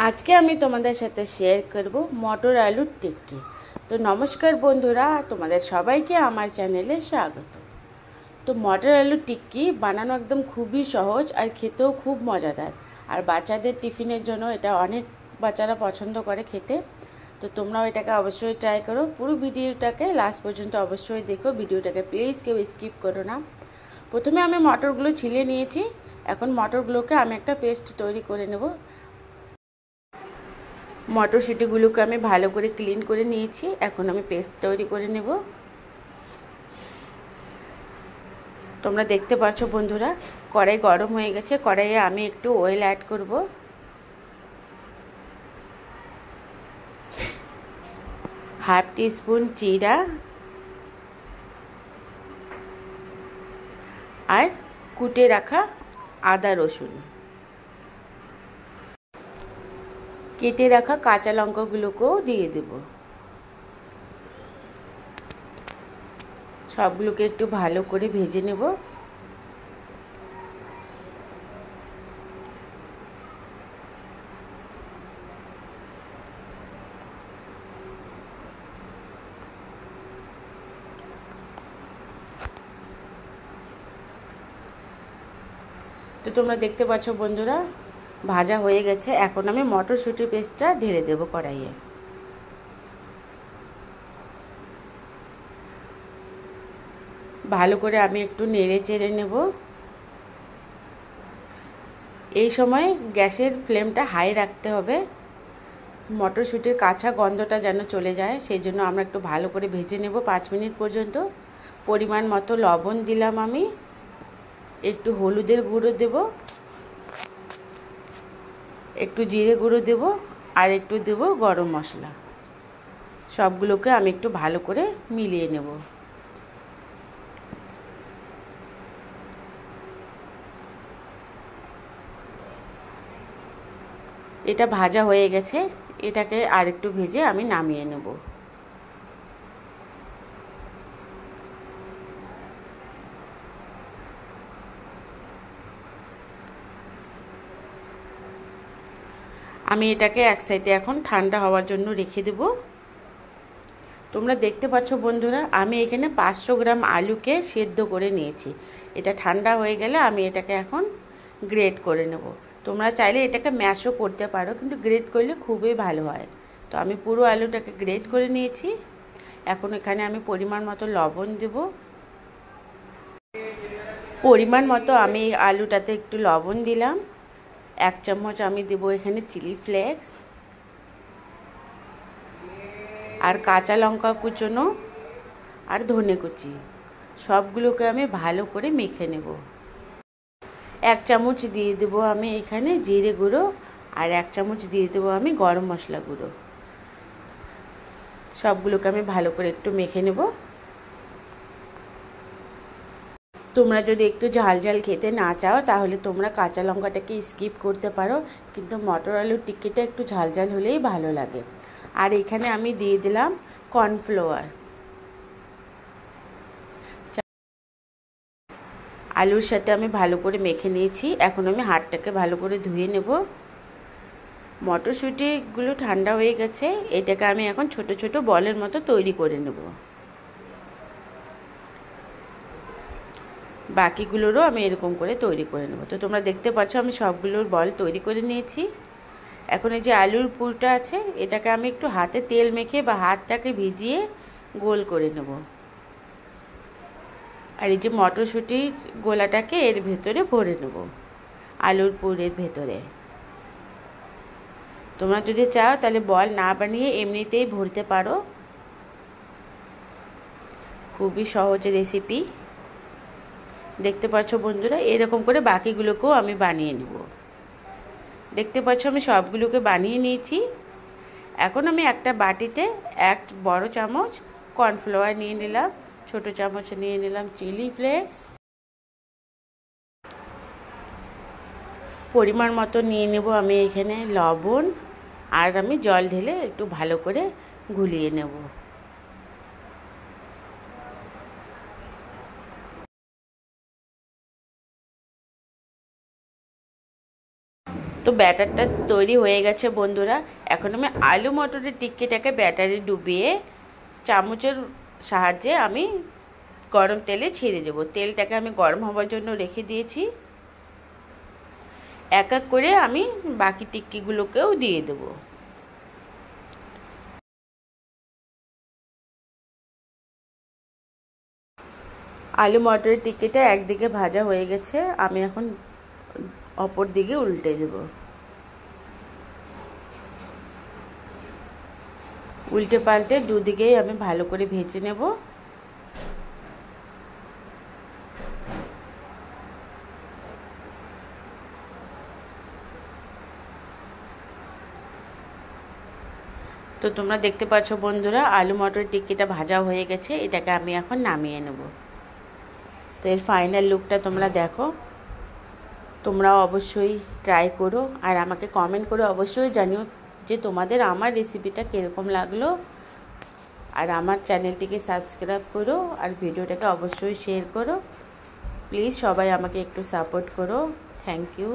আজকে আমি তোমাদের সাথে শেয়ার করব মটর আলুর টিক্কি। তো নমস্কার বন্ধুরা, তোমাদের সবাইকে আমার চ্যানেলে স্বাগত। তো মটর আলুর টিক্কি বানানো একদম খুবই সহজ আর খেতেও খুব মজাদার। আর বাচ্চাদের টিফিনের জন্য এটা অনেক বাচ্চারা পছন্দ করে খেতে। তো তোমরাও এটাকে অবশ্যই ট্রাই করো। পুরো ভিডিওটাকে লাস্ট পর্যন্ত অবশ্যই দেখো। ভিডিওটাকে প্লিজ কেউ স্কিপ করো না। প্রথমে আমি মটরগুলো ছিলে নিয়েছি। এখন মটরগুলোকে আমি একটা পেস্ট তৈরি করে নেব। মটরশুঁটিগুলোকে আমি ভালো করে ক্লিন করে নিয়েছি। এখন আমি পেস্ট তৈরি করে নেব। তোমরা দেখতে পাচ্ছ বন্ধুরা, কড়াই গরম হয়ে গেছে। কড়াইয়ে আমি একটু অয়েল অ্যাড করব। হাফ টিস্পুন জিরা আর কুটে রাখা আদা রসুন, কেটে রাখা কাঁচা লঙ্কাগুলোকেও দিয়ে দেব। সবগুলোকে একটু ভালো করে ভেজে নেব। তো তোমরা দেখতে পাচ্ছ বন্ধুরা, ভাজা হয়ে গেছে। এখন আমি মটরশুঁটির পেস্টটা ঢেলে দেব কড়াইয়ে। ভালো করে আমি একটু নেড়ে চেড়ে নেব। এই সময় গ্যাসের ফ্লেমটা হাই রাখতে হবে, মটরশুঁটির কাঁচা গন্ধটা যেন চলে যায়। সেই জন্য আমরা একটু ভালো করে ভেজে নেব 5 মিনিট পর্যন্ত। পরিমাণ মতো লবণ দিলাম আমি, একটু হলুদের গুঁড়ো দেব, একটু জিরে গুঁড়ো দেব আর একটু দেব গরম মশলা। সবগুলোকে আমি একটু ভালো করে মিলিয়ে নেব। এটা ভাজা হয়ে গেছে। এটাকে আর একটু ভেজে আমি নামিয়ে নেব। আমি এটাকে এক সাইডে এখন ঠান্ডা হওয়ার জন্য রেখে দেব। তোমরা দেখতে পাচ্ছ বন্ধুরা, আমি এখানে 500 গ্রাম আলুকে সেদ্ধ করে নিয়েছি। এটা ঠান্ডা হয়ে গেলে আমি এটাকে এখন গ্রেট করে নেব। তোমরা চাইলে এটাকে ম্যাশও করতে পারো, কিন্তু গ্রেট করলে খুবই ভালো হয়। তো আমি পুরো আলুটাকে গ্রেট করে নিয়েছি। এখন এখানে আমি পরিমাণ মতো লবণ দেব। পরিমাণ মতো আমি আলুটাতে একটু লবণ দিলাম। 1 চামচ আমি দেব এখানে চিলি ফ্লেক্স আর কাঁচা লঙ্কা কুচনো আর ধনে কুচি। সবগুলোকে আমি ভালো করে মেখে নেব। 1 চামচ দিয়ে দেব আমি এখানে জিরে গুঁড়ো আর 1 চামচ দিয়ে দেব আমি গরম মশলা গুঁড়ো। সবগুলোকে আমি ভালো করে একটু মেখে নেব। তোমরা যদি একটু ঝাল ঝাল খেতে না চাও তাহলে তোমরা কাঁচা লঙ্কাটাকে স্কিপ করতে পারো, কিন্তু মটর আলুর টিক্কিটা একটু ঝাল ঝাল হলেই ভালো লাগে। আর এখানে আমি দিয়ে দিলাম কর্নফ্লাওয়ার। আলুর সাথে আমি ভালো করে মেখে নিয়েছি। এখন আমি হাতটাকে ভালো করে ধুয়ে নেব। মটরশুঁটিগুলো ঠান্ডা হয়ে গেছে। এটাকে আমি এখন ছোট ছোট বলের মতো তৈরি করে নেব। বাকিগুলোরও আমি এরকম করে তৈরি করে নেব। তো তোমরা দেখতে পাচ্ছ আমি সবগুলোর বল তৈরি করে নিয়েছি। এখন এই যে আলুর পুরটা আছে, এটাকে আমি একটু হাতে তেল মেখে বা হাতটাকে ভিজিয়ে গোল করে নেব। আর এই যে মটরশুঁটির গোলাটাকে এর ভেতরে ভরে নেব, আলুর পুরের ভেতরে। তোমরা যদি চাও তাহলে বল না বানিয়ে এমনিতেই ভরতে পারো। খুবই সহজ রেসিপি। দেখতে পাচ্ছ বন্ধুরা, এরকম করে বাকিগুলোকেও আমি বানিয়ে নেব। দেখতে পাচ্ছ আমি সবগুলোকে বানিয়ে নিয়েছি। এখন আমি একটা বাটিতে 1 বড় চামচ কর্নফ্লাওয়ার নিয়ে নিলাম, ছোট চামচ নিয়ে নিলাম চিলি ফ্লেক্স, পরিমাণ মতো নিয়ে নেব আমি এখানে লবণ, আর আমি জল ঢেলে একটু ভালো করে গুলিয়ে নেব। তো ব্যাটারটা তৈরি হয়ে গেছে বন্ধুরা। এখন আমি আলু মটরের টিক্কিটাকে ব্যাটারে ডুবিয়ে চামচের সাহায্যে আমি গরম তেলে ছেড়ে দেবো। তেলটাকে আমি গরম হওয়ার জন্য রেখে দিয়েছি। এক এক করে আমি বাকি টিক্কিগুলোকেও দিয়ে দেবো। আলু মটরের টিক্কিটা একদিকে ভাজা হয়ে গেছে, আমি এখন অপর দিকে উল্টে দেব। উল্টে পাল্টে দুদিকেই আমি ভালো করে ভেজে নেব। তো তোমরা দেখতে পাচ্ছ বন্ধুরা, আলু মটরের টিক্কিটা ভাজা হয়ে গেছে। এটাকে আমি এখন নামিয়ে নেব। তো এর ফাইনাল লুকটা তোমরা দেখো। তোমরাও অবশ্যই ট্রাই করো আর আমাকে কমেন্ট করে অবশ্যই জানিও যে তোমাদের আমার রেসিপিটা কীরকম লাগলো। আর আমার চ্যানেলটিকে সাবস্ক্রাইব করো আর ভিডিওটাকে অবশ্যই শেয়ার করো। প্লিজ সবাই আমাকে একটু সাপোর্ট করো। Thank you.